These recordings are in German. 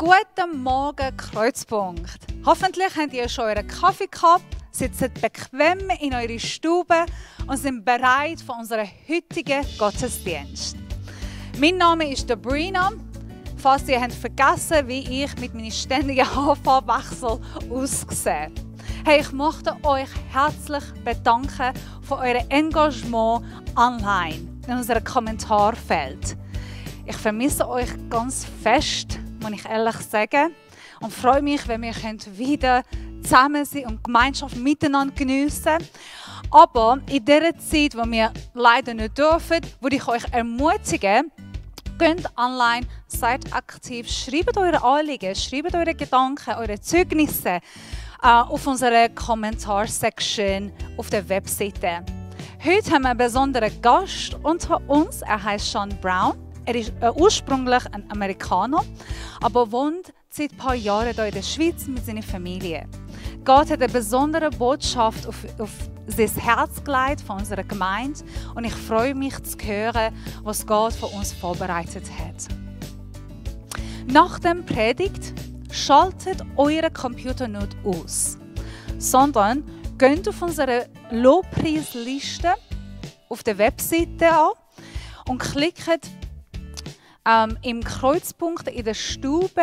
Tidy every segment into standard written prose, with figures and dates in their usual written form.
Guten Morgen, Kreuzpunkt. Hoffentlich habt ihr schon euren Kaffee gehabt, sitzt bequem in eure Stube und sind bereit für unseren heutigen Gottesdienst. Mein Name ist Sabrina. Falls ihr habt vergessen, wie ich mit meinem ständigen Haarfarbwechsel aussehe. Hey, ich möchte euch herzlich bedanken für euer Engagement online in unserem Kommentarfeld. Ich vermisse euch ganz fest, muss ich ehrlich sagen, und freue mich, wenn wir wieder zusammen sein und Gemeinschaft miteinander geniessen. Aber in dieser Zeit, wo wir leider nicht dürfen, würde ich euch ermutigen, geht online, seid aktiv, schreibt eure Anliegen, schreibt eure Gedanken, eure Zeugnisse auf unserer Kommentarsektion auf der Webseite. Heute haben wir einen besonderen Gast unter uns. Er heißt Sean Brown. Er ist ursprünglich ein Amerikaner, aber wohnt seit ein paar Jahren hier in der Schweiz mit seiner Familie. Gott hat eine besondere Botschaft auf sein Herz gelegt von unserer Gemeinde und ich freue mich zu hören, was Gott für uns vorbereitet hat. Nach dem Predigt schaltet euren Computer nicht aus, sondern geht auf unsere Lobpreisliste auf der Webseite an und klickt im Kreuzpunkt in der Stube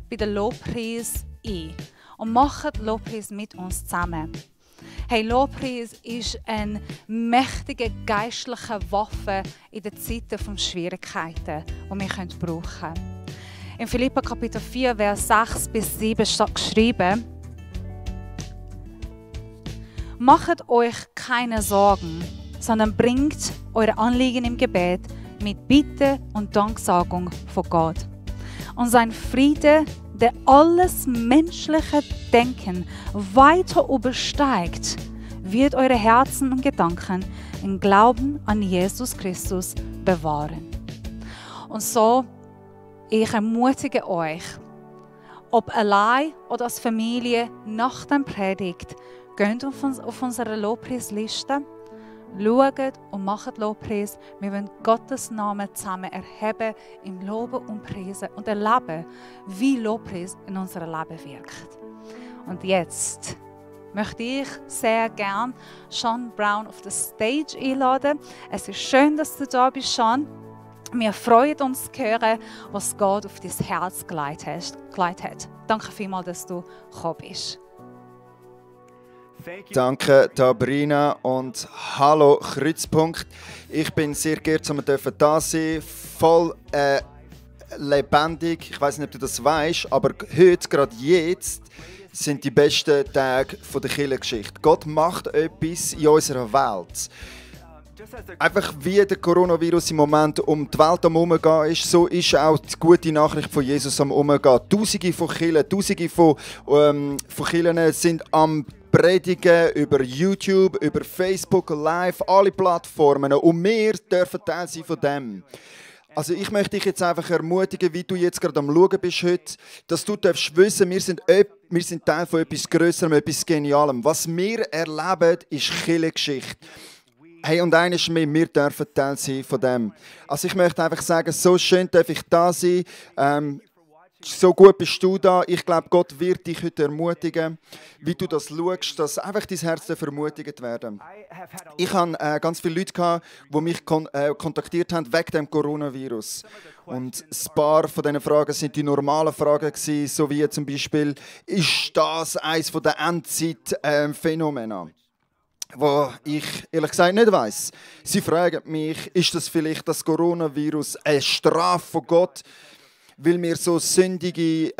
bei der Lobpreis ein und macht Lobpreis mit uns zusammen. Hey, Lobpreis ist eine mächtige geistliche Waffe in den Zeiten von Schwierigkeiten, die wir brauchen können. In Philipper Kapitel 4, Vers 6 bis 7 steht geschrieben: Macht euch keine Sorgen, sondern bringt eure Anliegen im Gebet mit Bitte und Danksagung vor Gott. Und sein Friede, der alles menschliche Denken weiter übersteigt, wird eure Herzen und Gedanken im Glauben an Jesus Christus bewahren. Und so, ich ermutige euch, ob allein oder als Familie nach der Predigt, geht auf unsere Lobpreisliste, schaut und macht Lobpreis. Wir wollen Gottes Namen zusammen erheben, im Loben und Preisen und erleben, wie Lobpreis in unserem Leben wirkt. Und jetzt möchte ich sehr gern Sean Brown auf die Stage einladen. Es ist schön, dass du da bist, Sean. Wir freuen uns zu hören, was Gott auf dein Herz gelegt hat. Danke vielmals, dass du gekommen bist. Danke, Sabrina, und hallo Kreuzpunkt. Ich bin sehr geehrt, dass wir da sein dürfen. Voll lebendig. Ich weiß nicht, ob du das weißt, aber heute, gerade jetzt, sind die besten Tage der Kirchengeschichte. Gott macht etwas in unserer Welt. Einfach wie der Coronavirus im Moment um die Welt am Umgehen ist, so ist auch die gute Nachricht von Jesus am Umgehen. Tausende von Kirchen, Tausende von Kirchen sind am Predigen über YouTube, über Facebook Live, alle Plattformen. Und wir dürfen Teil sein von dem. Also ich möchte dich jetzt einfach ermutigen, wie du jetzt gerade am Schauen bist heute, dass du darfst wissen, wir sind Teil von etwas Grösserem, etwas Genialem. Was wir erleben, ist Kirchengeschichte. Hey, und eines mehr, wir dürfen Teil sein von dem. Also ich möchte einfach sagen, so schön darf ich da sein. So gut bist du da. Ich glaube, Gott wird dich heute ermutigen, wie du das schaust, dass einfach dein Herz ermutigt werden. Ich hatte ganz viele Leute, die mich kontaktiert haben wegen dem Coronavirus. Und ein paar von diesen Fragen sind die normalen Fragen gewesen, so wie zum Beispiel, ist das eines der Endzeit-Phänomene? Wo ich ehrlich gesagt nicht weiss. Sie fragen mich, ist das vielleicht das Coronavirus eine Strafe von Gott, weil wir so sündige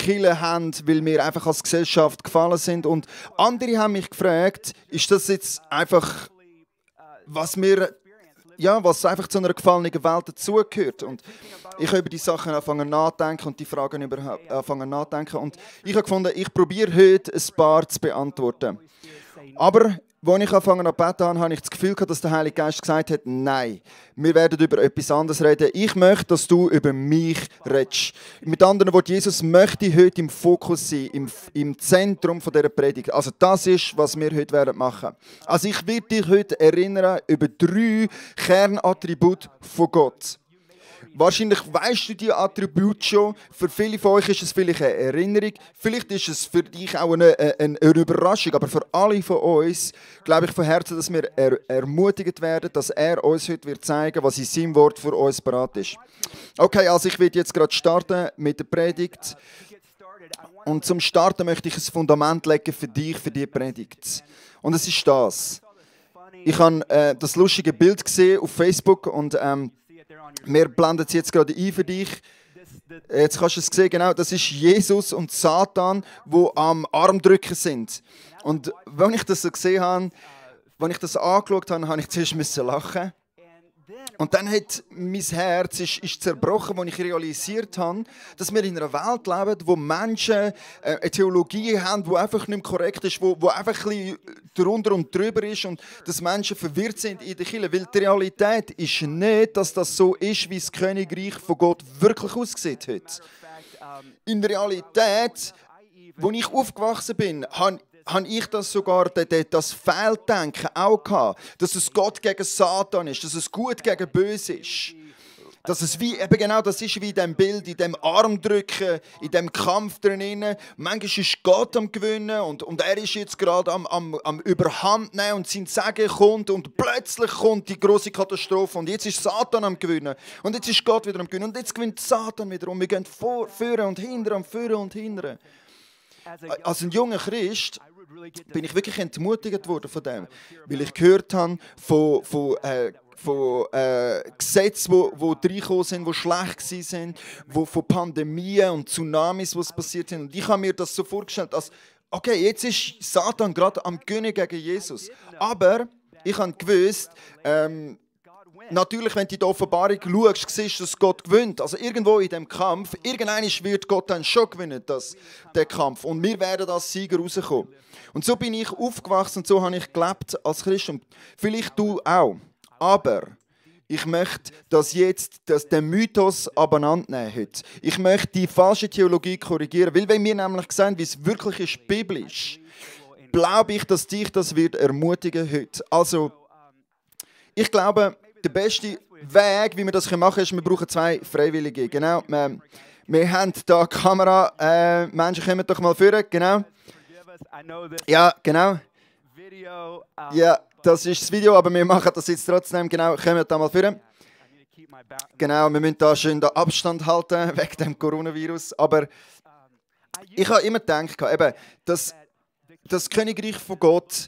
Kirchen haben, weil wir einfach als Gesellschaft gefallen sind. Und andere haben mich gefragt, ist das jetzt einfach, was einfach zu einer gefallenen Welt dazugehört. Und ich habe über die Sachen angefangen nachdenken und die Fragen angefangen nachdenken. Und ich habe gefunden, ich probiere heute ein paar zu beantworten. Aber als ich angefangen zu beten habe ich das Gefühl gehabt, dass der Heilige Geist gesagt hat, nein, wir werden über etwas anderes reden. Ich möchte, dass du über mich redest. Mit anderen Worten, Jesus möchte heute im Fokus sein, im Zentrum dieser Predigt. Also das ist, was wir heute machen werden. Also ich werde dich heute erinnern über 3 Kernattribute von Gott. Wahrscheinlich weißt du die Attribute schon. Für viele von euch ist es vielleicht eine Erinnerung. Vielleicht ist es für dich auch eine Überraschung. Aber für alle von uns glaube ich von Herzen, dass wir ermutigt werden, dass er uns heute wird zeigen, was in seinem Wort für uns bereit ist. Okay, also ich werde jetzt gerade starten mit der Predigt. Und zum Starten möchte ich ein Fundament legen für dich, für diese Predigt. Und es ist das. Ich habe das lustige Bild gesehen auf Facebook und wir blenden es jetzt gerade ein für dich. Jetzt kannst du es sehen, genau, das ist Jesus und Satan, die am Armdrücken sind. Und wenn ich das so gesehen habe, wenn ich das angeschaut habe, habe ich zuerst lachen. Und dann hat mein Herz ist zerbrochen, als ich realisiert habe, dass wir in einer Welt leben, wo Menschen eine Theologie haben, die einfach nicht mehr korrekt ist, wo einfach ein bisschen drunter und drüber ist und dass Menschen verwirrt sind in der Kirche. Weil die Realität ist nicht, dass das so ist, wie das Königreich von Gott wirklich aussieht heute. In der Realität, wo ich aufgewachsen bin, habe ich das sogar, das Fehldenken auch gehabt, dass es Gott gegen Satan ist, dass es gut gegen böse ist. Dass es wie, eben genau das ist wie in diesem Bild, in diesem Armdrücken, in diesem Kampf drin. Manchmal ist Gott am Gewinnen und er ist jetzt gerade am Überhand nehmen und sein Segen kommt und plötzlich kommt die große Katastrophe und jetzt ist Satan am Gewinnen und jetzt ist Gott wieder am Gewinnen und jetzt gewinnt Satan wieder und wir gehen vorne und hinten und vorne und hinten. Als ein junger Christ bin ich wirklich entmutigt worden von dem, weil ich gehört habe von Gesetzen, die reingekommen sind, die schlecht waren, von Pandemien und Tsunamis, die passiert sind. Und ich habe mir das so vorgestellt, als okay, jetzt ist Satan gerade am Gewinnen gegen Jesus. Aber ich habe gewusst, natürlich, wenn du in die Offenbarung schaust, siehst du, dass Gott gewinnt. Also irgendwo in diesem Kampf, irgendwann wird Gott dann schon gewinnen, den Kampf. Und wir werden als Sieger rauskommen. Und so bin ich aufgewachsen und so habe ich gelebt als Christ. Und vielleicht du auch. Aber ich möchte den Mythos abeinandernehmen heute. Ich möchte die falsche Theologie korrigieren. Weil wenn wir nämlich sehen, wie es wirklich ist, biblisch, glaube ich, dass dich das wird ermutigen heute. Also, ich glaube, der beste Weg, wie wir das machen können, ist, wir brauchen 2 Freiwillige. Genau. Wir haben hier eine Kamera. Menschen, kommen doch mal vor. Genau. Ja, genau. Ja, das ist das Video, aber wir machen das jetzt trotzdem. Genau, kommen da mal vor. Genau, wir müssen da schön Abstand halten wegen dem Coronavirus. Aber ich habe immer gedacht, eben, dass das Königreich von Gott,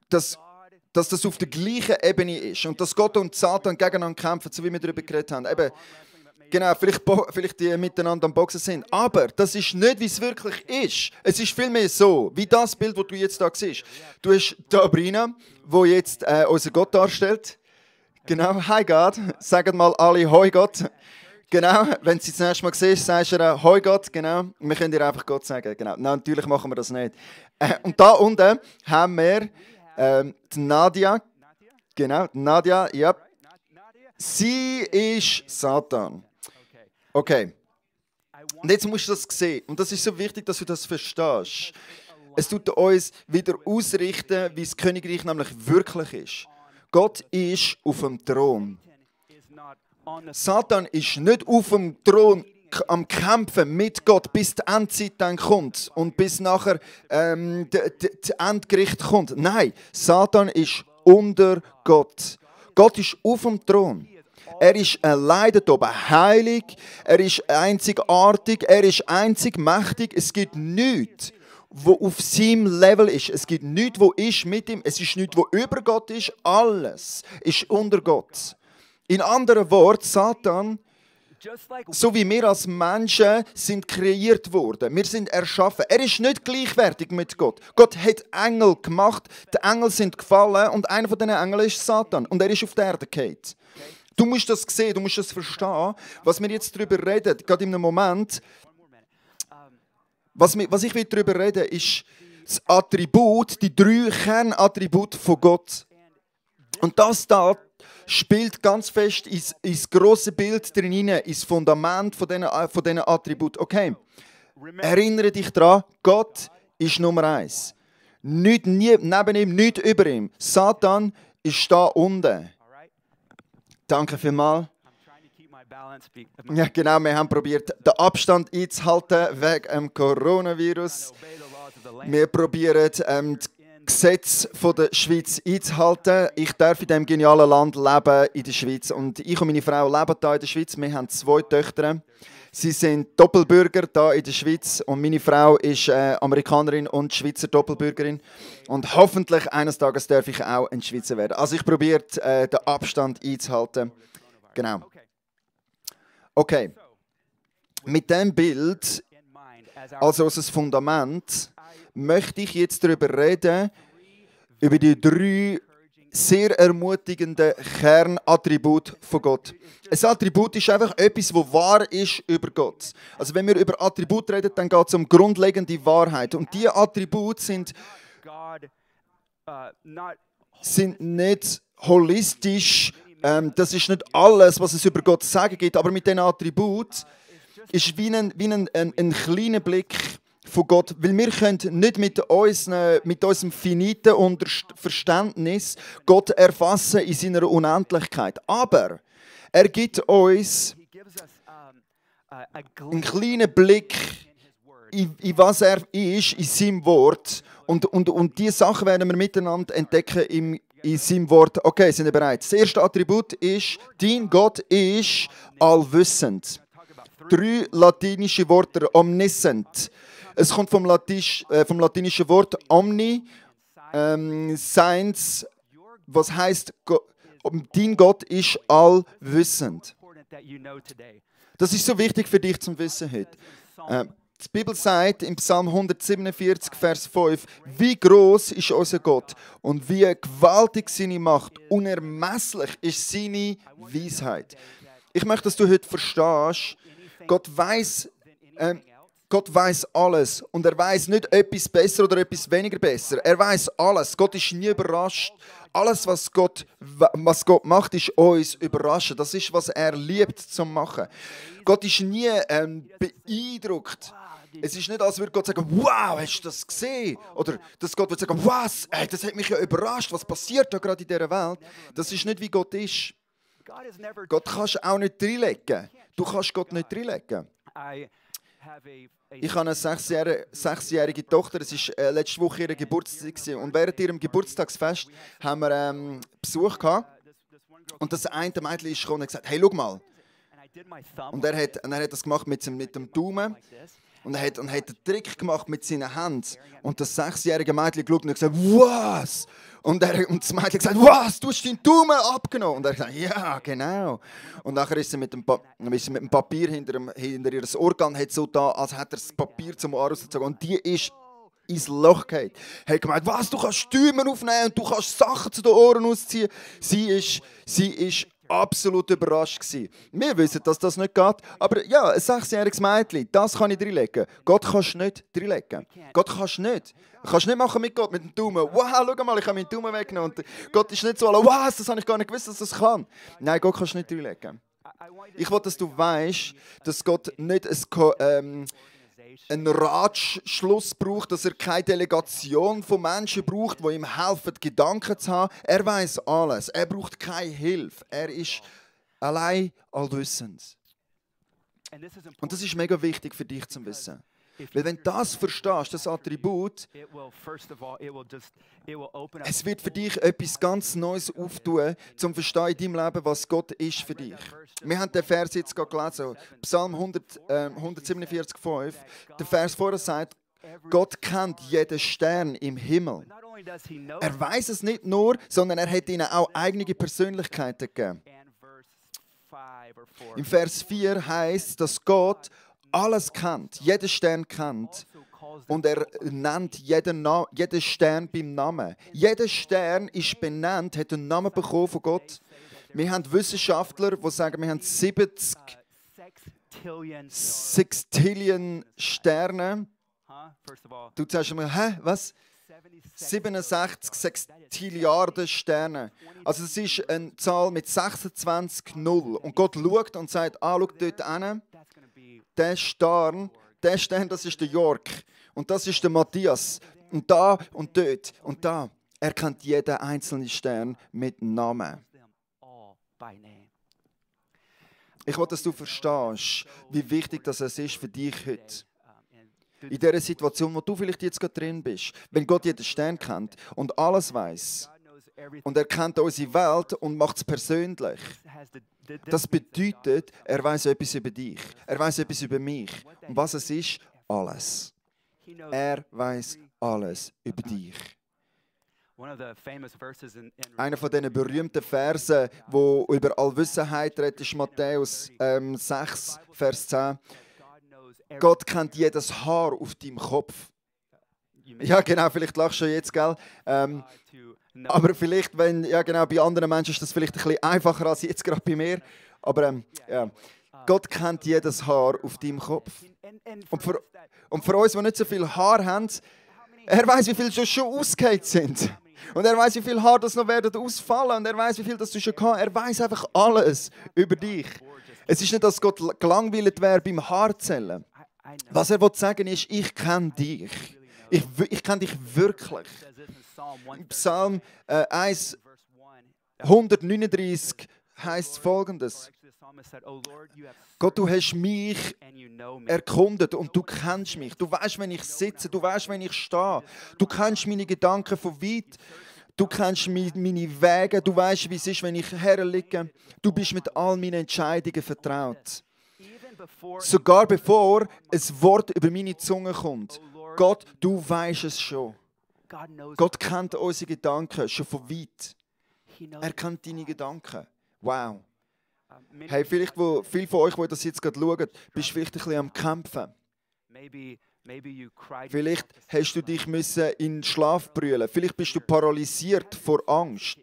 dass das auf der gleichen Ebene ist und dass Gott und Satan gegeneinander kämpfen, so wie wir darüber geredet haben. Eben, genau, vielleicht die miteinander am Boxen sind. Aber das ist nicht, wie es wirklich ist. Es ist vielmehr so, wie das Bild, das du jetzt hier siehst. Du hast Sabrina, die jetzt unseren Gott darstellt. Genau, hi Gott. Sagen mal alle Hoi Gott. Genau, wenn du sie das nächste Mal siehst, sagst du ihr Hoi Gott. Genau, wir können dir einfach Gott sagen. Genau. Nein, natürlich machen wir das nicht. Und da unten haben wir die Nadia. Genau, Nadia, ja. Sie ist Satan. Okay. Und jetzt musst du das sehen. Und das ist so wichtig, dass du das verstehst. Es tut uns wieder ausrichten, wie das Königreich nämlich wirklich ist. Gott ist auf dem Thron. Satan ist nicht auf dem Thron am Kämpfen mit Gott, bis die Endzeit dann kommt und bis nachher das Endgericht kommt. Nein, Satan ist unter Gott. Gott ist auf dem Thron. Er ist allein dort oben heilig, er ist einzigartig, er ist einzig mächtig. Es gibt nichts, wo auf seinem Level ist. Es gibt nichts, wo ist mit ihm. Es ist nichts, wo über Gott ist. Alles ist unter Gott. In anderen Worten, Satan, so wie wir als Menschen sind kreiert worden. Wir sind erschaffen. Er ist nicht gleichwertig mit Gott. Gott hat Engel gemacht, die Engel sind gefallen und einer von diesen Engeln ist Satan. Und er ist auf der Erde gefallen. Du musst das sehen, du musst das verstehen, was wir jetzt darüber reden, gerade in einem Moment. Was ich darüber reden will, ist das Attribut, die 3 Kernattribute von Gott. Und das da spielt ganz fest ins grosse Bild drin hinein, ins Fundament von diesen Attributen. Okay, erinnere dich daran, Gott ist Nummer 1. Nicht neben ihm, nicht über ihm. Satan ist da unten. Danke vielmals. Ja, genau, wir haben probiert, den Abstand einzuhalten wegen dem Coronavirus. Wir probieren, die Gesetze der Schweiz einzuhalten. Ich darf in diesem genialen Land leben, in der Schweiz. Und ich und meine Frau leben hier in der Schweiz. Wir haben 2 Töchter. Sie sind Doppelbürger hier in der Schweiz. Und meine Frau ist Amerikanerin und Schweizer Doppelbürgerin. Und hoffentlich eines Tages darf ich auch ein Schweizer werden. Also ich probiere, den Abstand einzuhalten. Genau. Okay. Mit diesem Bild, also als Fundament, möchte ich jetzt darüber reden, über die 3 sehr ermutigenden Kernattribute von Gott. Ein Attribut ist einfach etwas, das wahr ist über Gott. Also wenn wir über Attribut reden, dann geht es um grundlegende Wahrheit. Und diese Attribute sind nicht holistisch. Das ist nicht alles, was es über Gott zu sagen gibt. Aber mit diesen Attributen ist wie ein kleiner Blick von Gott, weil wir können nicht mit unserem finiten Verständnis Gott erfassen in seiner Unendlichkeit. Aber er gibt uns einen kleinen Blick in was er ist in seinem Wort. Und diese Sachen werden wir miteinander entdecken in seinem Wort. Okay, sind wir bereit? Das erste Attribut ist, dein Gott ist allwissend. 3 latinische Wörter, omniscient. Es kommt vom latinischen Wort omni, science, was heißt, dein Gott ist allwissend. Das ist so wichtig für dich zum Wissen heute. Die Bibel sagt im Psalm 147, Vers 5, wie groß ist unser Gott und wie gewaltig seine Macht, unermesslich ist seine Weisheit. Ich möchte, dass du heute verstehst, Gott weiß alles und er weiß nicht etwas besser oder etwas weniger besser. Er weiß alles. Gott ist nie überrascht. Alles, was Gott macht, ist uns überraschen. Das ist, was er liebt zu machen. Gott ist nie beeindruckt. Es ist nicht, als würde Gott sagen, wow, hast du das gesehen? Oder dass Gott würde sagen, was? Das hat mich ja überrascht. Was passiert da gerade in dieser Welt? Das ist nicht, wie Gott ist. Gott kannst du auch nicht reinlegen. Du kannst Gott nicht reinlegen. Ich habe eine 6-jährige Tochter, es war letzte Woche ihr Geburtstag. Und während ihrem Geburtstagsfest haben wir Besuch gehabt. Und das eine Mädchen ist gekommen und hat gesagt, hey, schau mal. Und er hat das gemacht mit dem Daumen. Und er hat einen Trick gemacht mit seinen Händen. Und das 6-jährige Mädchen geschaut und hat gesagt, was? Und das Mädchen hat gesagt, was? Du hast deinen Daumen abgenommen? Und er hat gesagt, ja, genau. Und nachher ist sie mit dem Papier hinter ihr Organ, hat so da, als hätte er das Papier zum Ohr rausgezogen. Und die ist ins Loch gefallen. Er hat gemeint, was? Du kannst Däumen aufnehmen und du kannst Sachen zu den Ohren ausziehen. Sie ist absolut überrascht gewesen. Wir wissen, dass das nicht geht. Aber ja, ein 6-jähriges Mädchen, das kann ich reinlegen. Gott kannst du nicht reinlegen. Gott kannst du nicht. Du kannst nicht machen mit Gott, mit dem Daumen. Wow, schau mal, ich habe meinen Daumen weggenommen. Und Gott ist nicht so, was, das habe ich gar nicht gewusst, dass das kann. Nein, Gott kannst du nicht reinlegen. Ich will, dass du weißt, dass Gott nicht einen Ratschluss braucht, dass er keine Delegation von Menschen braucht, die ihm helfen, Gedanken zu haben. Er weiß alles. Er braucht keine Hilfe. Er ist allein allwissend. Und das ist mega wichtig für dich zu wissen. Weil wenn du das verstehst, das Attribut, es wird für dich etwas ganz Neues auftun, um zu verstehen in deinem Leben, was Gott ist für dich. Wir haben den Vers jetzt gerade gelesen, Psalm 147,5. Der Vers vorher sagt, Gott kennt jeden Stern im Himmel. Er weiß es nicht nur, sondern er hat ihnen auch eigene Persönlichkeiten gegeben. Im Vers 4 heißt, dass Gott alles kennt, jeden Stern kennt und er nennt jeden Stern beim Namen. Jeder Stern ist benannt, hat einen Namen bekommen von Gott. Wir haben Wissenschaftler, die sagen, wir haben 70 Sextillion Sterne. Du sagst mir, hä, was? 67 Sextilliarden Sterne. Also es ist eine Zahl mit 26 Null. Und Gott schaut und sagt, schau dort hin. Der Stern, das ist der York. Und das ist der Matthias. Und da und dort und da. Er kennt jeden einzelnen Stern mit Namen. Ich will, dass du verstehst, wie wichtig das ist für dich heute. In dieser Situation, wo du vielleicht jetzt gerade drin bist. Wenn Gott jeden Stern kennt und alles weiß und er kennt unsere Welt und macht es persönlich. Das bedeutet, er weiß etwas über dich. Er weiß etwas über mich. Und was es ist? Alles. Er weiß alles über dich. Einer von diesen berühmten Versen, wo über Allwissenheit redet, ist Matthäus 6, Vers 10. Gott kennt jedes Haar auf deinem Kopf. Ja, genau, vielleicht lachst du jetzt, gell? Aber vielleicht, ja genau, bei anderen Menschen ist das vielleicht ein bisschen einfacher als jetzt gerade bei mir. Aber ja, Gott kennt jedes Haar auf deinem Kopf. Und für uns, die nicht so viel Haar haben, er weiß, wie viele schon ausgeht sind. Und er weiß, wie viele Haare das noch werden ausfallen. Und er weiß, wie viel das du schon hast. Er weiß einfach alles über dich. Es ist nicht, dass Gott gelangweilt wäre beim Haarzählen. Was er sagen will, ist, ich kenne dich. Ich kenne dich wirklich. Im Psalm 1, 139 heißt Folgendes. Gott, du hast mich erkundet und du kennst mich. Du weißt, wenn ich sitze, du weißt, wenn ich stehe. Du kennst meine Gedanken von weit. Du kennst meine Wege. Du weißt, wie es ist, wenn ich herliege. Du bist mit all meinen Entscheidungen vertraut. Sogar bevor ein Wort über meine Zunge kommt. Gott, du weißt es schon. Gott kennt unsere Gedanken schon von weit. Er kennt deine Gedanken. Wow. Hey, vielleicht, viele von euch, die das jetzt gerade schauen, bist du vielleicht ein bisschen am Kämpfen. Vielleicht hast du dich in den Schlaf brüllen. Vielleicht bist du paralysiert vor Angst.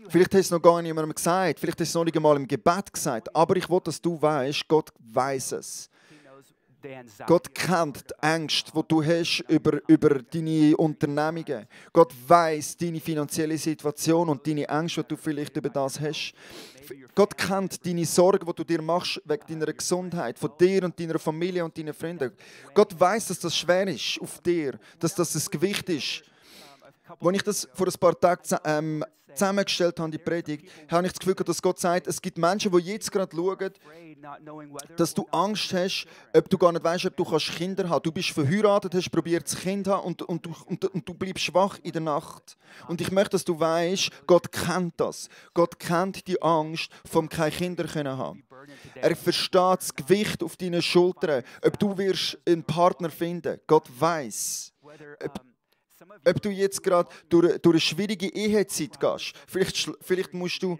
Vielleicht hast du es noch gar niemandem gesagt. Vielleicht hast du es noch nicht einmal im Gebet gesagt. Aber ich will, dass du weißt, Gott weiß es. Gott kennt die Ängste, die du hast über deine Unternehmungen. Gott weiß deine finanzielle Situation und deine Ängste, die du vielleicht über das hast. Gott kennt deine Sorgen, die du dir machst wegen deiner Gesundheit, von dir und deiner Familie und deinen Freunden. Gott weiß, dass das schwer ist auf dir, dass das ein Gewicht ist. Als ich das vor ein paar Tagen zusammengestellt habe, die Predigt, habe ich das Gefühl, dass Gott sagt, es gibt Menschen, die jetzt gerade schauen, dass du Angst hast, ob du gar nicht weißt, ob du Kinder haben kannst. Du bist verheiratet, hast probiert, das Kind zu haben und du bleibst schwach in der Nacht. Und ich möchte, dass du weißt, Gott kennt das. Gott kennt die Angst, vom keine Kinder können haben. Er versteht das Gewicht auf deinen Schultern, ob du wirst einen Partner finden. Gott weiß. Ob du jetzt gerade durch eine schwierige Ehezeit gehst. Vielleicht musst du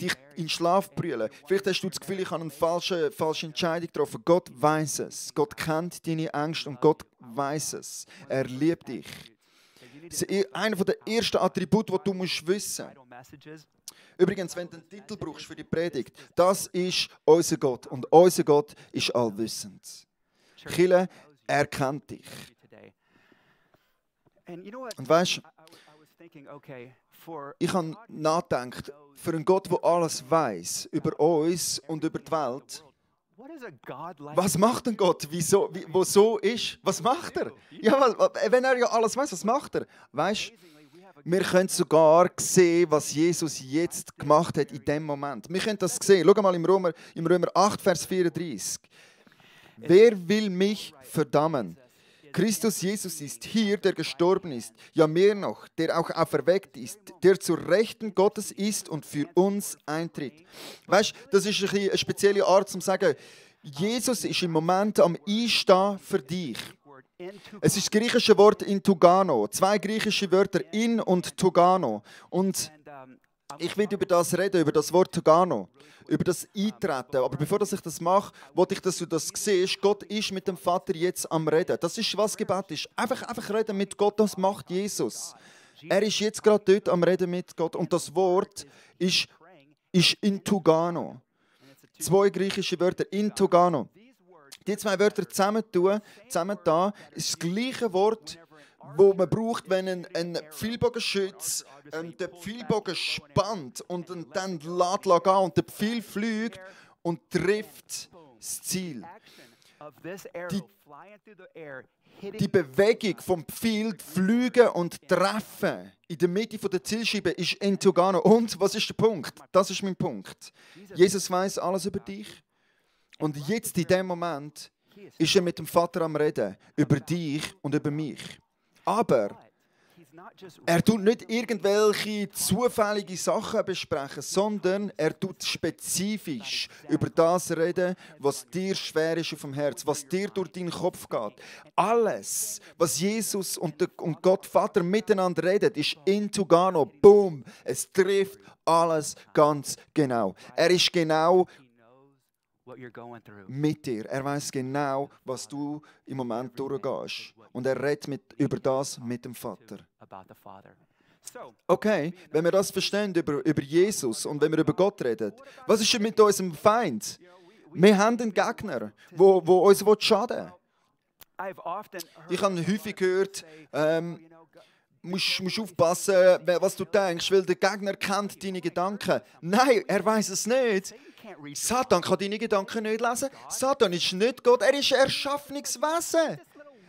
dich in den Schlaf brüllen. Vielleicht hast du das Gefühl, ich habe eine falsche Entscheidung getroffen. Gott weiß es. Gott kennt deine Ängste und Gott weiß es. Er liebt dich. Das ist einer der ersten Attribute, die du wissen musst. Übrigens, wenn du einen Titel brauchst für die Predigt, das ist unser Gott. Und unser Gott ist allwissend. Chile, er kennt dich. Und weißt du, ich habe nachgedacht, für einen Gott, der alles weiß über uns und über die Welt, was macht ein Gott, wo so ist? Was macht er? Ja, wenn er ja alles weiß, was macht er? Weißt du, wir können sogar sehen, was Jesus jetzt gemacht hat in dem Moment. Wir können das sehen. Schau mal im Römer 8, Vers 34. Wer will mich verdammen? Christus Jesus ist hier, der gestorben ist, ja mehr noch, der auch auferweckt ist, der zur Rechten Gottes ist und für uns eintritt. Weißt du, das ist eine spezielle Art zu sagen, Jesus ist im Moment am Einstehen für dich. Es ist das griechische Wort intugano, 2 griechische Wörter in und tugano. Und ich will über das reden, über das Wort tugano, über das Eintreten. Aber bevor ich das mache, wollte ich, dass du das siehst. Gott ist mit dem Vater jetzt am Reden. Das ist, was Gebet ist. Einfach reden mit Gott, das macht Jesus. Er ist jetzt gerade dort am Reden mit Gott. Und das Wort ist intugano. 2 griechische Wörter, intugano. Die 2 Wörter zusammen da, ist das gleiche Wort, wo man braucht, wenn ein Pfeilbogenschütze den Pfeilbogen spannt und dann lässt gehen und der Pfeil fliegt und trifft das Ziel. Die Bewegung vom Pfeil, Fliegen und Treffen in der Mitte der Zielscheibe ist Entogano. Und was ist der Punkt? Das ist mein Punkt. Jesus weiß alles über dich. Und jetzt in dem Moment ist er mit dem Vater am Reden über dich und über mich. Aber er tut nicht irgendwelche zufällige Sachen besprechen, sondern er tut spezifisch über das reden, was dir schwer ist auf dem Herz, was dir durch deinen Kopf geht. Alles, was Jesus und Gott Vater miteinander redet, ist Intugano. Boom! Es trifft alles ganz genau. Er ist genau mit dir. Er weiß genau, was du im Moment durchgehst. Und er redet über das mit dem Vater. Okay, wenn wir das verstehen über Jesus und wenn wir über Gott reden, was ist mit unserem Feind? Wir haben einen Gegner, der uns schaden will. Ich habe häufig gehört, musst aufpassen, was du denkst, weil der Gegner kennt deine Gedanken. Nein, er weiß es nicht. Satan kann deine Gedanken nicht lesen. Satan ist nicht Gott, er ist ein erschaffenes Wesen.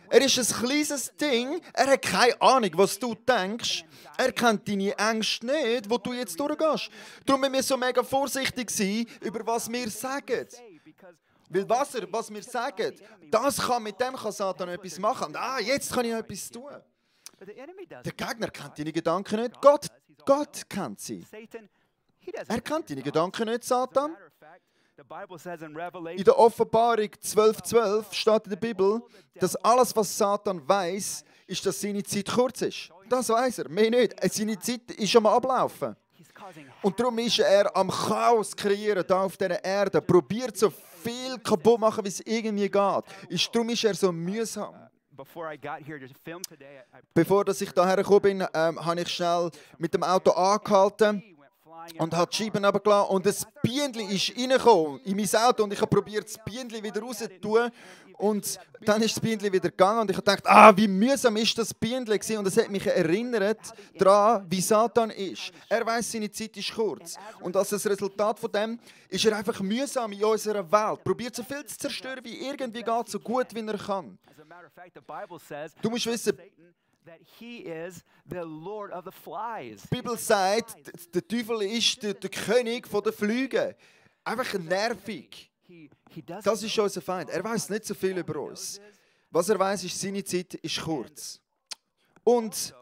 Er ist ein kleines Ding, er hat keine Ahnung, was du denkst. Er kennt deine Ängste nicht, wo du jetzt durchgehst. Darum müssen wir so mega vorsichtig sein, über was wir sagen. Weil was wir sagen, mit dem kann Satan etwas machen. Und, jetzt kann ich etwas tun. Der Gegner kennt deine Gedanken nicht, Gott kennt sie. Er kennt deine Gedanken nicht, Satan. In der Offenbarung 12,12 steht in der Bibel, dass alles, was Satan weiß, ist, dass seine Zeit kurz ist. Das weiß er, mehr nicht. Seine Zeit ist am Ablaufen. Und darum ist er am Chaos kreieren hier auf dieser Erde. Probiert so viel kaputt machen, wie es irgendwie geht. Darum ist er so mühsam. Bevor ich hierher gekommen bin, habe ich schnell mit dem Auto angehalten und habe die Scheiben runtergelassen und ein Bienchen ist reingekommen in mein Auto und ich habe probiert, das Bienchen wieder rauszutun und dann ist das Bienchen wieder gegangen und ich habe gedacht, wie mühsam ist das Bienchen gewesen? Und es hat mich erinnert daran, wie Satan ist. Er weiss, seine Zeit ist kurz und als das Resultat von dem ist er einfach mühsam in unserer Welt. Probiert so viel zu zerstören, wie irgendwie geht, so gut wie er kann. Du musst wissen, die Bibel sagt, der Teufel ist der König der Flüge. Einfach nervig. Das ist unser Feind. Er weiß nicht so viel über uns. Was er weiß, ist, seine Zeit ist kurz. Und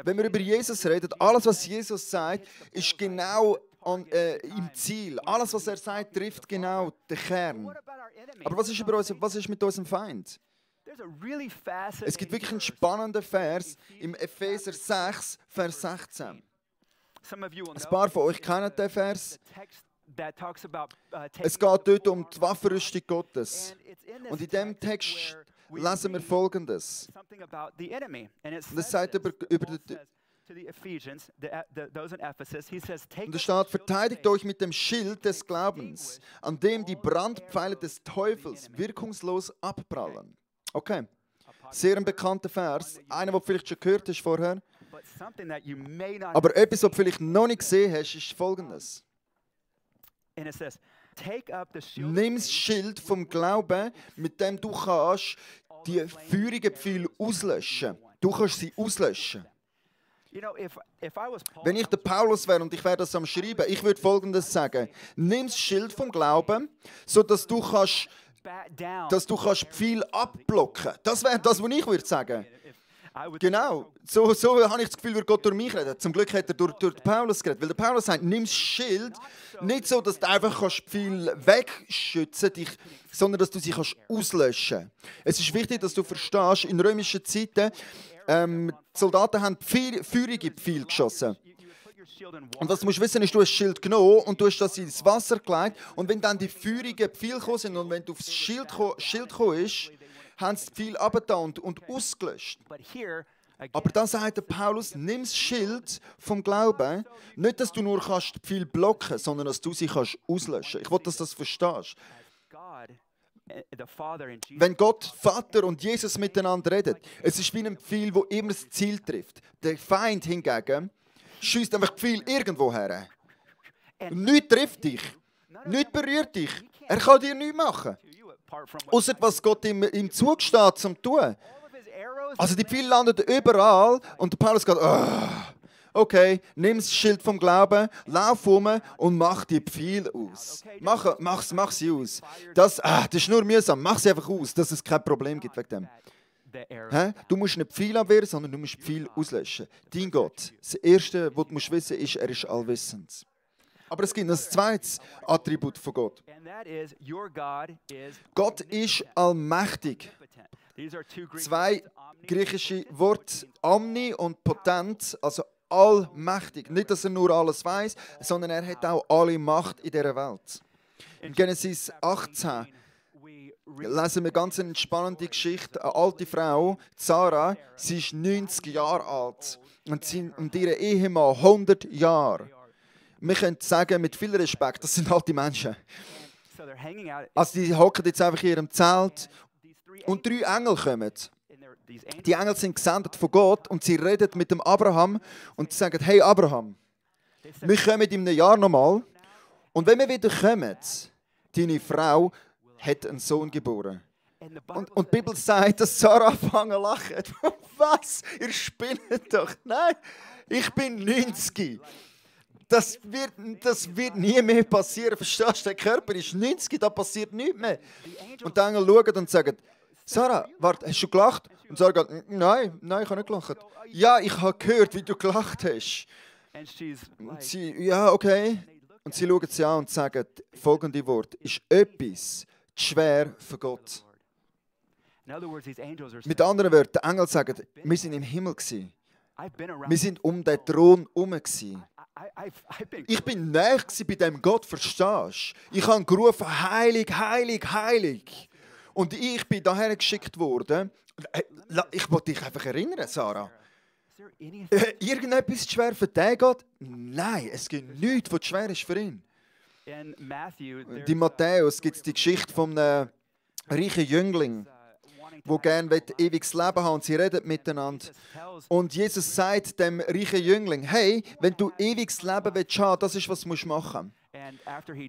wenn wir über Jesus reden, alles, was Jesus sagt, ist genau im Ziel. Alles, was er sagt, trifft genau den Kern. Aber was ist mit unserem Feind? Es gibt wirklich einen spannenden Vers im Epheser 6, Vers 16. Ein paar von euch kennen den Vers. Es geht dort um die Waffenrüstung Gottes. Und in diesem Text lesen wir Folgendes. Und es sagt über und es steht, verteidigt euch mit dem Schild des Glaubens, an dem die Brandpfeile des Teufels wirkungslos abprallen. Okay, sehr ein bekannter Vers. Einer, den du vielleicht schon gehört hast vorher. Aber etwas, was du vielleicht noch nicht gesehen hast, ist Folgendes. Nimm das Schild vom Glauben, mit dem du kannst die feurigen Pfeile auslöschen. Du kannst sie auslöschen. Wenn ich der Paulus wäre und ich wäre das am Schreiben, ich würde Folgendes sagen. Nimm das Schild vom Glauben, sodass du kannst viel abblocken. Das wäre das, was ich würde sagen. Genau, so habe ich das Gefühl, wird Gott durch mich reden. Zum Glück hat er durch Paulus geredet. Weil der Paulus sagt, nimm das Schild, nicht so, dass du einfach viel wegschützen kannst, sondern dass du sie auslöschen kannst. Es ist wichtig, dass du verstehst, in römischen Zeiten, die Soldaten haben feurige Pfeile geschossen. Und was du musst wissen, ist, du hast das Schild genommen und du hast das ins Wasser gelegt. Und wenn dann die feurigen Pfeile gekommen sind und wenn du aufs Schild gekommen bist, haben sie die Pfeile abgetan und ausgelöscht. Aber dann sagt der Paulus, nimm das Schild vom Glauben, nicht, dass du nur die Pfeile blocken kannst, sondern dass du sie auslöschen kannst. Ich will, dass du das verstehst. Wenn Gott, Vater und Jesus miteinander reden, es ist wie ein Pfeil, der immer das Ziel trifft. Der Feind hingegen schießt einfach die Pfeile irgendwo her. Nichts trifft dich. Nichts berührt dich. Er kann dir nichts machen. Ausser was Gott ihm zugesteht zum tun. Also die Pfeile landen überall und der Paulus geht, okay, nimm das Schild vom Glauben, lauf um und mach die Pfeile aus. Mach sie aus. Das ist nur mühsam, mach sie einfach aus, dass es kein Problem gibt wegen dem. Du musst nicht Pfeile abwehren, sondern du musst Pfeile auslöschen. Dein Gott, das Erste, was du musst wissen, ist, er ist allwissend. Aber es gibt ein zweites Attribut von Gott. Gott ist allmächtig. Zwei griechische Worte, omni und potent, also allmächtig. Nicht, dass er nur alles weiß, sondern er hat auch alle Macht in dieser Welt. In Genesis 18 lesen wir ganz eine spannende Geschichte. Eine alte Frau, Sarah, sie ist 90 Jahre alt und ihr Ehemann 100 Jahre. Wir können sagen, mit viel Respekt, das sind alte Menschen. Also die hocken jetzt einfach in ihrem Zelt und 3 Engel kommen. Die Engel sind gesendet von Gott und sie reden mit dem Abraham und sagen, hey Abraham, wir kommen in einem Jahr nochmal und wenn wir wieder kommen, deine Frau hat einen Sohn geboren. Und die Bibel sagt, dass Sarah anfangen zu lachen. Was? Ihr spinnt doch. Nein, ich bin 90. Das wird nie mehr passieren. Verstehst du? Der Körper ist 90, da passiert nichts mehr. Und die Engel schauen und sagen, Sarah, warte, hast du gelacht? Und Sarah sagt, nein, ich habe nicht gelacht. Ja, ich habe gehört, wie du gelacht hast. Und sie, ja, okay. Und sie schauen sie an und sagen folgende Worte. Ist etwas schwer für Gott? Mit anderen Worten, die Engel sagen, wir sind im Himmel gewesen. Wir sind um den Thron herum. Ich bin näher bei dem Gott, verstehst du? Ich habe gerufen, heilig, heilig, heilig. Und ich bin daher geschickt worden. Ich wollte dich einfach erinnern, Sarah. Irgendetwas schwer für den Gott? Nein, es gibt nichts, was schwer ist für ihn. In Matthäus gibt es die Geschichte von einem reichen Jüngling, der gerne ewiges Leben haben und sie reden miteinander. Und Jesus sagt dem reichen Jüngling, hey, wenn du ewiges Leben haben willst, das ist, was du machen musst.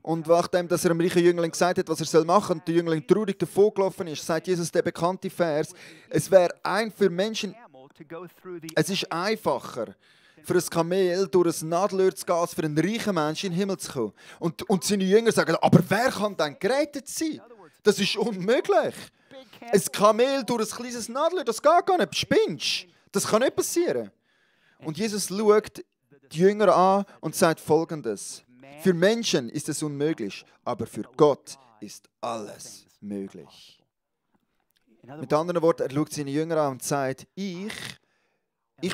Und nachdem dass er dem reichen Jüngling gesagt hat, was er machen soll, und der Jüngling traurig davongelaufen ist, sagt Jesus der bekannte Vers, es wäre für Menschen, es ist einfacher, für ein Kamel durch ein Nadelöhr zu gehen, als für einen reichen Menschen in den Himmel zu kommen. Und seine Jünger sagen, aber wer kann dann gerettet sein? Das ist unmöglich. Ein Kamel durch ein kleines Nadelöhr, das geht gar nicht. Spinnst? Das kann nicht passieren. Und Jesus schaut die Jünger an und sagt Folgendes. Für Menschen ist es unmöglich, aber für Gott ist alles möglich. Mit anderen Worten, er schaut seine Jünger an und sagt, ich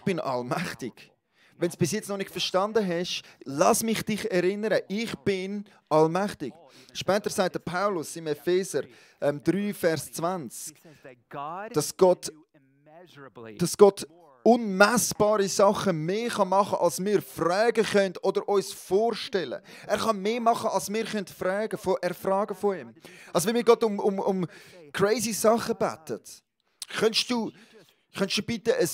bin allmächtig. Wenn du es bis jetzt noch nicht verstanden hast, lass mich dich erinnern, ich bin allmächtig. Später sagt der Paulus im Epheser 3, Vers 20, dass Gott unmessbare Sachen mehr machen kann, als wir fragen können oder uns vorstellen. Er kann mehr machen, als wir erfragen von ihm. Also wenn wir Gott um crazy Sachen beten, könntest du bitte ein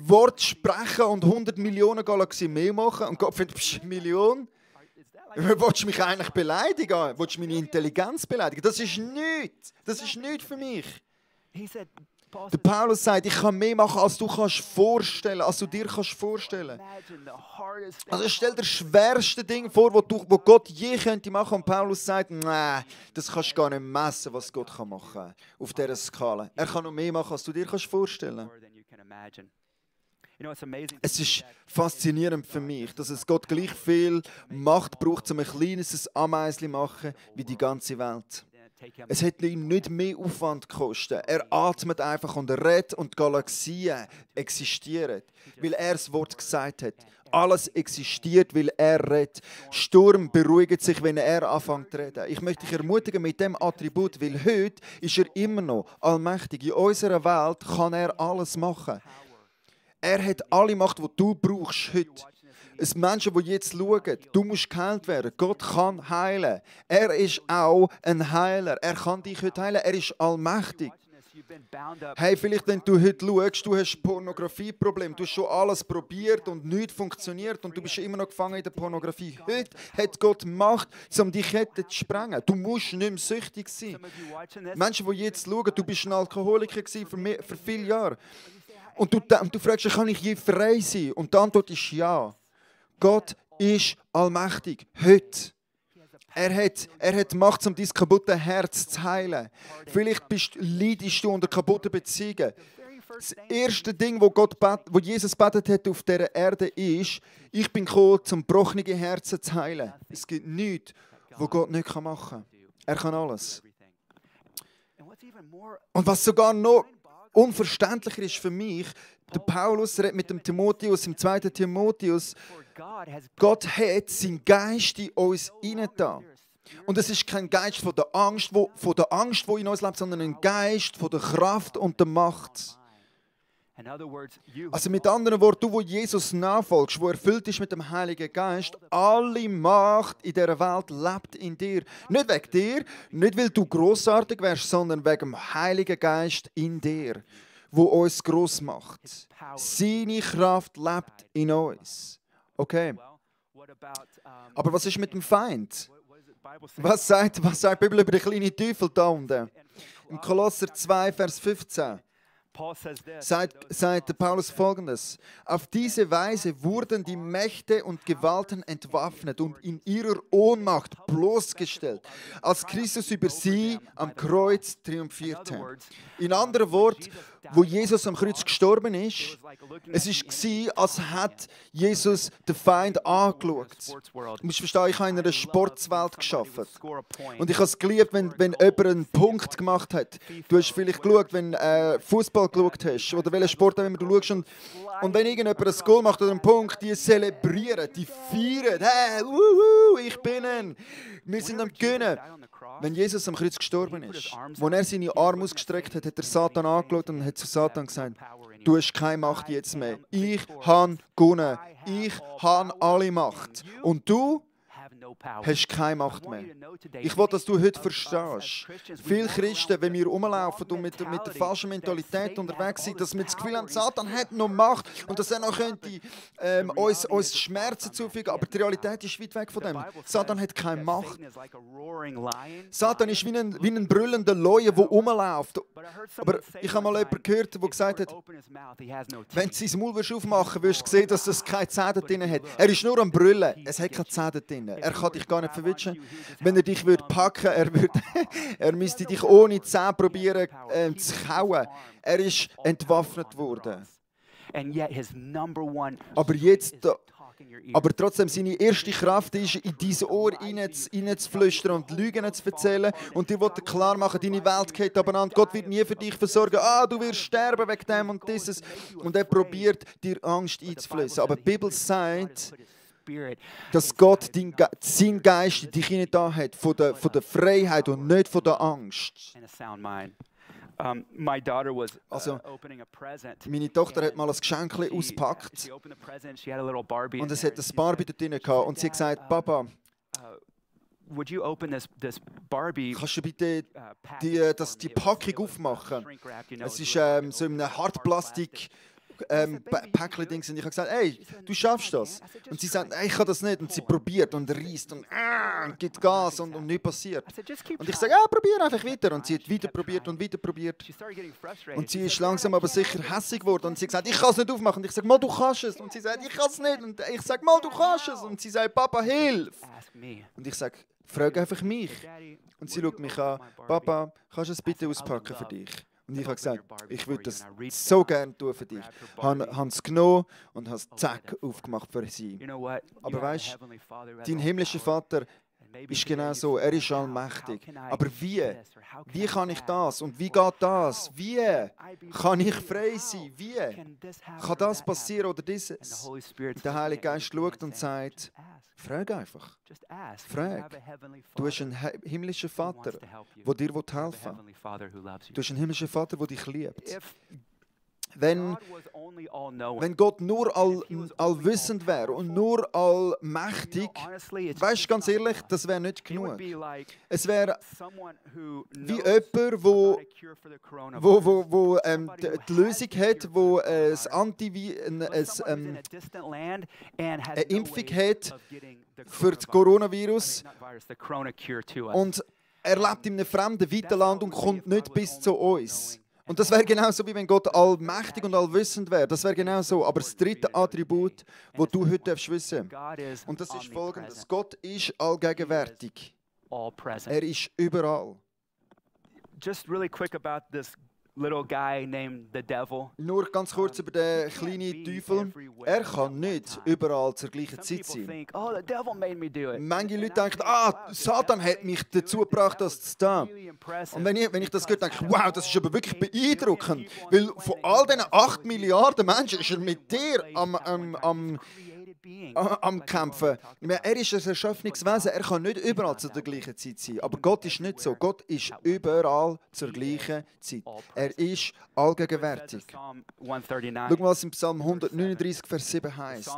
Wort sprechen und 100 Millionen Galaxien mehr machen und Gott findet, eine Million? Willst du mich eigentlich beleidigen? Willst du meine Intelligenz beleidigen? Das ist nichts. Das ist nichts für mich. Der Paulus sagt, ich kann mehr machen, als du kannst vorstellen, als du dir kannst vorstellen. Also stell dir das schwerste Ding vor, wo Gott je könnte machen. Und Paulus sagt, nein, das kannst du gar nicht messen, was Gott machen kann auf dieser Skala. Er kann noch mehr machen, als du dir kannst vorstellen. Es ist faszinierend für mich, dass es Gott gleich viel Macht braucht, um ein kleines Ameisli zu machen, wie die ganze Welt. Es hat ihm nicht mehr Aufwand gekostet. Er atmet einfach und redet und die Galaxien existieren, weil er das Wort gesagt hat. Alles existiert, weil er redet. Sturm beruhigt sich, wenn er anfängt zu reden. Ich möchte dich ermutigen mit diesem Attribut, weil heute ist er immer noch allmächtig. In unserer Welt kann er alles machen. Er hat alle Macht, die du brauchst heute. Es Menschen, die jetzt schauen, du musst geheilt werden. Gott kann heilen. Er ist auch ein Heiler. Er kann dich heute heilen. Er ist allmächtig. Hey, vielleicht, wenn du heute schaust, du hast Pornografieprobleme, du hast schon alles probiert und nichts funktioniert und du bist immer noch gefangen in der Pornografie. Heute hat Gott Macht, um die Kette zu sprengen. Du musst nicht mehr süchtig sein. Menschen, die jetzt schauen, du bist ein Alkoholiker für viele Jahre. Und du fragst dich, kann ich je frei sein? Und die Antwort ist ja. Gott ist allmächtig. Heute. Er hat Macht, um dein kaputte Herz zu heilen. Vielleicht leidest du unter kaputten Beziehungen. Das erste Ding, wo Jesus betet hat auf dieser Erde, ist, ich bin gekommen, um gebrochene Herzen zu heilen. Es gibt nichts, was Gott nicht machen kann. Er kann alles. Und was sogar noch unverständlicher ist für mich, der Paulus redet mit dem Timotheus im 2. Timotheus, Gott hat seinen Geist in uns hineingetan. Und es ist kein Geist von der Angst, wo in uns lebt, sondern ein Geist von der Kraft und der Macht. Also mit anderen Worten, du, wo Jesus nachfolgst, wo erfüllt ist mit dem Heiligen Geist, alle Macht in dieser Welt lebt in dir. Nicht wegen dir, nicht weil du grossartig wärst, sondern wegen dem Heiligen Geist in dir, wo uns gross macht. Seine Kraft lebt in uns. Okay. Aber was ist mit dem Feind? Was sagt die Bibel über den kleinen Teufel da unten? Im Kolosser 2, Vers 15. Sagt Paulus Folgendes: Auf diese Weise wurden die Mächte und Gewalten entwaffnet und in ihrer Ohnmacht bloßgestellt, als Christus über sie am Kreuz triumphierte. In anderen Worten, wo Jesus am Kreuz gestorben ist, es war, als hätte Jesus den Feind angeschaut. Du musst verstehen, ich habe in einer Sportswelt gearbeitet. Und ich habe es geliebt, wenn jemand einen Punkt gemacht hat. Du hast vielleicht geschaut, wenn Fußball geschaut hast oder welchen Sport auch immer du schaust. Und wenn irgendjemand ein Goal macht oder einen Punkt, die zelebrieren, die feiern. Hey, ich bin ihn. Wir sind am Gewinnen. Wenn Jesus am Kreuz gestorben ist, als er seine Arme ausgestreckt hat, hat er Satan angeschaut und hat zu Satan gesagt, du hast keine Macht jetzt mehr. Ich habe gewonnen. Ich habe alle Macht. Und du hast keine Macht mehr. Ich will, dass du heute verstehst. Viele Christen, wenn wir rumlaufen und mit der falschen Mentalität unterwegs sind, dass wir das Gefühl haben, Satan hat noch Macht und dass er noch könnte, uns Schmerzen zufügen, aber die Realität ist weit weg von dem. Satan hat keine Macht. Satan ist wie ein brüllender Löwe, der rumläuft. Aber ich habe mal jemanden gehört, der gesagt hat, wenn du sein Maul aufmachen wirst du sehen, dass es keine Zähne drin hat. Er ist nur am Brüllen, es hat keine Zähne drin. Er kann dich gar nicht verwischen. Wenn er dich packen würde, er müsste dich ohne Zähne probieren zu kauen. Er ist entwaffnet worden. Aber trotzdem, seine erste Kraft ist, in dein Ohr reinzuflüstern und Lügen zu erzählen. Und dir will klar machen, deine Welt geht abeinander. Gott wird nie für dich versorgen. Du wirst sterben wegen dem und dieses. Und er probiert, dir Angst einzuflößen. Aber die Bibel sagt, dass Gott seinen Geist in dich hinein hat, von der Freiheit und nicht von der Angst. Also, meine Tochter hat mal ein Geschenk ausgepackt und es hat ein Barbie da drin gehabt und sie hat gesagt, Papa, kannst du bitte die Packung aufmachen? Es ist so in einem Hartplastik Päckchen-Dings und ich habe gesagt, hey, du schaffst das. Und sie sagt, ich kann das nicht. Und sie probiert und reißt und gibt Gas und nichts passiert. Und ich sage, probier einfach weiter. Und sie hat weiter probiert und weiter probiert. Und sie ist langsam aber sicher hässig geworden. Und sie hat gesagt, ich kann es nicht aufmachen. Und ich sage, mal, du kannst es. Und sie sagt, ich kann es nicht. Und ich sage, mal, du kannst es. Und sie sagt, Papa, hilf. Und ich sage, frag einfach mich. Und sie schaut mich an, Papa, kannst du es bitte auspacken für dich? Und ich habe gesagt, ich würde das so gerne tun für dich. Ich habe es genommen und habe es zack aufgemacht für sie. Aber weißt du, dein himmlischer Vater ist genau so. Er ist allmächtig. Aber wie? Wie kann ich das? Und wie geht das? Wie kann ich frei sein? Wie kann das passieren oder dieses? Der Heilige Geist schaut und sagt, frag einfach. Frag. Du hast einen himmlischen Vater, der dir helfen will. Du hast einen himmlischen Vater, der dich liebt. Wenn Gott nur allwissend wäre und nur allmächtig, weißt du, ganz ehrlich, das wäre nicht genug. Es wäre wie jemand, wo die Lösung hat, wo eine Impfung hat für das Coronavirus und er lebt in einem fremden, weiten Land und kommt nicht bis zu uns. Und das wäre genauso, wie wenn Gott allmächtig und allwissend wäre. Das wäre genau so. Aber das dritte Attribut, das du heute wissen darfst, und das ist folgendes. Gott ist allgegenwärtig. Er ist überall. Just really quick about this little guy named the devil. Nur ganz kurz über den kleinen Teufel. Er kann nicht überall zur gleichen Zeit sein. Manche Leute denken, Satan hat mich dazu gebracht, das zu tun. Und wenn ich das höre, denke ich, wow, das ist aber wirklich beeindruckend. Weil von all diesen 8 Milliarden Menschen ist er mit dir am Kämpfen. Er ist ein Erschöpfungswesen, er kann nicht überall zur gleichen Zeit sein. Aber Gott ist nicht so. Gott ist überall zur gleichen Zeit. Er ist allgegenwärtig. Schau mal, was im Psalm 139, Vers 7 heißt.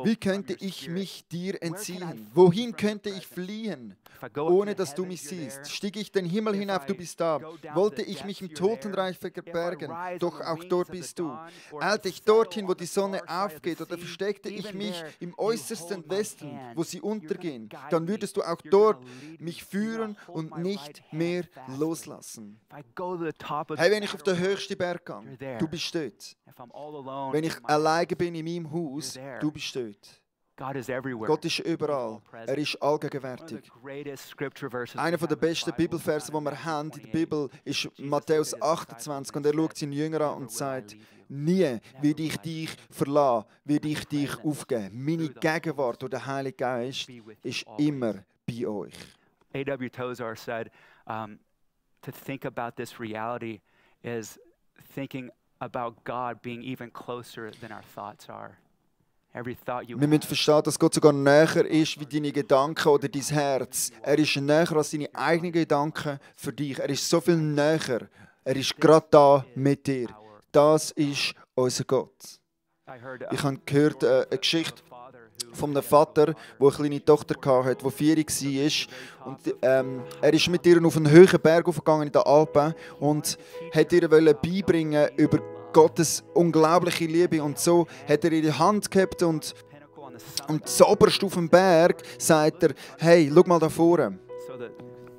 Wie könnte ich mich dir entziehen? Wohin könnte ich fliehen, ohne dass du mich siehst? Stieg ich den Himmel hinauf, du bist da. Wollte ich mich im Totenreich verbergen, doch auch dort bist du. Eilte ich dorthin, wo die Sonne aufgeht, oder versteckte ich mich im äußersten Westen, wo sie untergehen, dann würdest du auch dort mich führen und nicht mehr loslassen. Hey, wenn ich auf den höchsten Berg gehe, du bist dort. Wenn ich alleine bin in meinem Haus, du bist dort. Gott ist überall. Er ist allgegenwärtig. Einer der besten Bibelverse, die wir haben in der Bibel, ist Matthäus 28. Und er schaut seinen Jünger an und sagt, nie werde ich dich verlassen, werde ich dich aufgeben. Meine Gegenwart durch den Heiligen Geist ist immer bei euch. A.W. Tozer said, to think about this reality is thinking about God being even closer than our thoughts are. Wir müssen verstehen, dass Gott sogar näher ist wie deine Gedanken oder dein Herz. Er ist näher als deine eigenen Gedanken für dich. Er ist so viel näher. Er ist gerade da mit dir. Das ist unser Gott. Ich habe gehört eine Geschichte von einem Vater, der eine kleine Tochter hatte, die 4 war. Und, er ist mit ihr auf einen hohen Berg aufgegangen in den Alpen und wollte ihr beibringen über Gottes unglaubliche Liebe. Und so hat er ihre Hand gehabt und zuoberst auf dem Berg sagt er, hey, schau mal da vorne.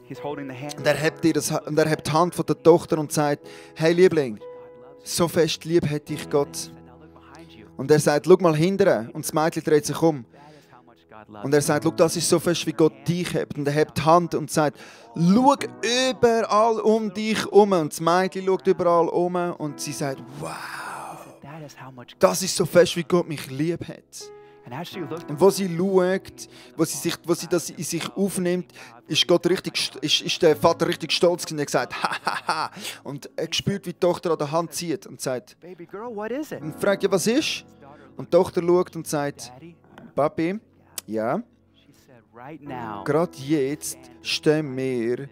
Und er hebt die Hand von der Tochter und sagt, hey Liebling, so fest lieb hat dich Gott. Und er sagt, schau mal hinterher. Und das Mädchen dreht sich um. Und er sagt, schau, das ist so fest, wie Gott dich hat. Und er hebt die Hand und sagt, schau überall um dich herum. Und das Mädchen schaut überall um und sie sagt, wow, das ist so fest, wie Gott mich lieb hat. Und wo sie schaut, wo sie das in sich aufnimmt, ist der Vater richtig stolz und er sagt, hahaha. Und er spürt, wie die Tochter an der Hand zieht und sagt, und fragt, ja, was ist? Und die Tochter schaut und sagt, Papi, ja, gerade jetzt stehen wir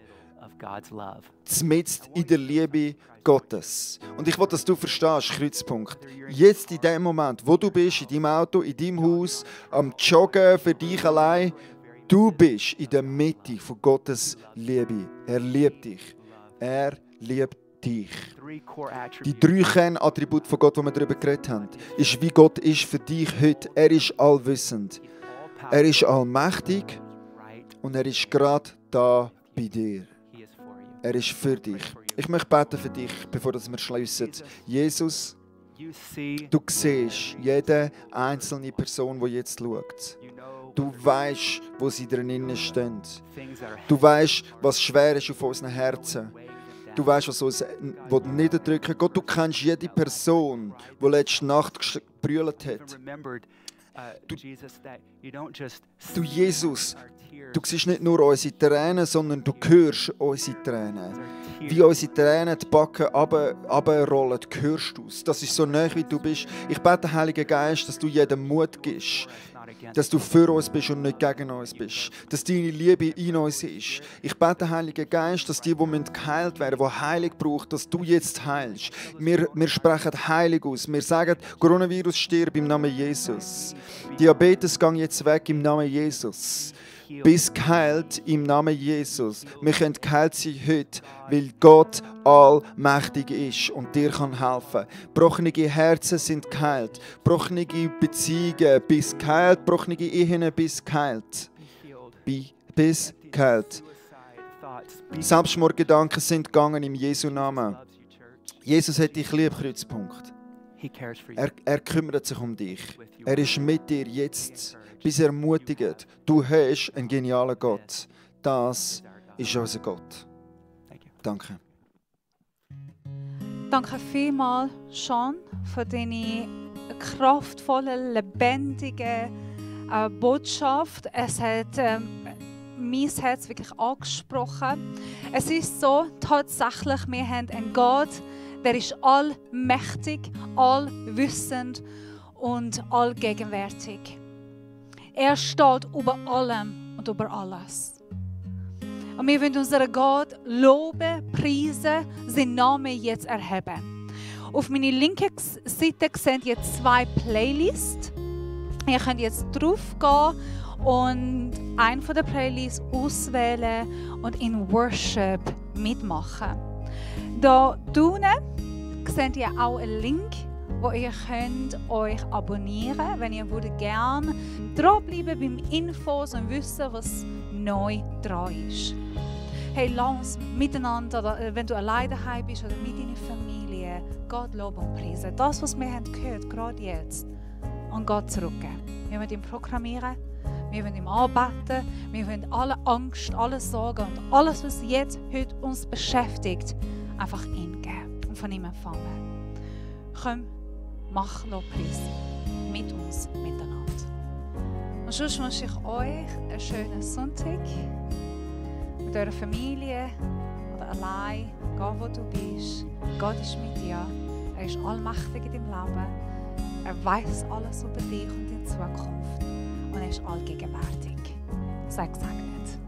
mitten in der Liebe Gottes. Und ich will, dass du verstehst, Kreuzpunkt. Jetzt in dem Moment, wo du bist, in deinem Auto, in deinem Haus, am Joggen für dich allein, du bist in der Mitte von Gottes Liebe. Er liebt dich. Er liebt dich. Die 3 Kernattribute von Gott, die wir darüber geredet haben, ist, wie Gott ist für dich heute. Er ist allwissend. Er ist allmächtig und er ist gerade da bei dir. Er ist für dich. Ich möchte beten für dich, bevor wir schließen. Jesus, du siehst jede einzelne Person, die jetzt schaut. Du weißt, wo sie drinnen stehen. Du weißt, was schwer ist auf unseren Herzen. Du weißt, was uns niederdrücken. Gott, du kennst jede Person, die letzte Nacht gebrüllt hat. Du Jesus, du siehst nicht nur unsere Tränen, sondern du hörst unsere Tränen. Wie unsere Tränen die Backen runterrollen, hörst du es. Das ist so nahe, wie du bist. Ich bete, Heiliger Geist, dass du jedem Mut gibst. dass du für uns bist und nicht gegen uns bist. Dass deine Liebe in uns ist. Ich bete, Heiliger Geist, dass die geheilt werden, die Heilung brauchen, dass du jetzt heilst. Wir sprechen Heilung aus. Wir sagen, Coronavirus stirb im Namen Jesus. Diabetes gang jetzt weg im Namen Jesus. Bist geheilt im Namen Jesus. Wir können geheilt sein heute, weil Gott allmächtig ist und dir kann helfen. Gebrochene Herzen sind geheilt. Gebrochene Beziehungen bist geheilt. Gebrochene Ehen bist geheilt. Bist geheilt. Selbstmordgedanken sind gegangen im Jesu Namen. Jesus hat dich lieb, Kreuzpunkt. Er kümmert sich um dich. Er ist mit dir jetzt. Bis ermutigt. Du hast einen genialen Gott. Das ist unser Gott. Danke. Danke vielmals, Sean, für deine kraftvolle, lebendige Botschaft. Es hat mein Herz wirklich angesprochen. Es ist so, tatsächlich, wir haben einen Gott, der ist allmächtig, allwissend und allgegenwärtig. Er steht über allem und über alles. Und wir wollen unseren Gott loben, preisen, seinen Namen jetzt erheben. Auf meiner linken Seite seht ihr 2 Playlists. Ihr könnt jetzt drauf gehen und eine von den Playlists auswählen und in Worship mitmachen. Da unten seht ihr auch einen Link, wo ihr könnt euch abonnieren könnt, wenn ihr gerne dranbleiben beim Infos und wissen, was neu dran ist. Hey, lass uns miteinander, oder wenn du alleine daheim bist oder mit deiner Familie, Gott loben und preisen. Das, was wir haben gehört, gerade jetzt, an Gott zurückgeben. Wir wollen ihn programmieren, wir wollen ihn anbeten, wir wollen alle Angst, alle Sorgen und alles, was jetzt heute uns beschäftigt, einfach ihm geben und von ihm empfangen. Komm, mach Lobpreis mit uns miteinander. Und sonst wünsche ich euch einen schönen Sonntag mit eurer Familie oder allein, egal wo du bist. Gott ist mit dir. Er ist allmächtig in deinem Leben. Er weiß alles über dich und deine Zukunft. Und er ist allgegenwärtig. Sei gesegnet.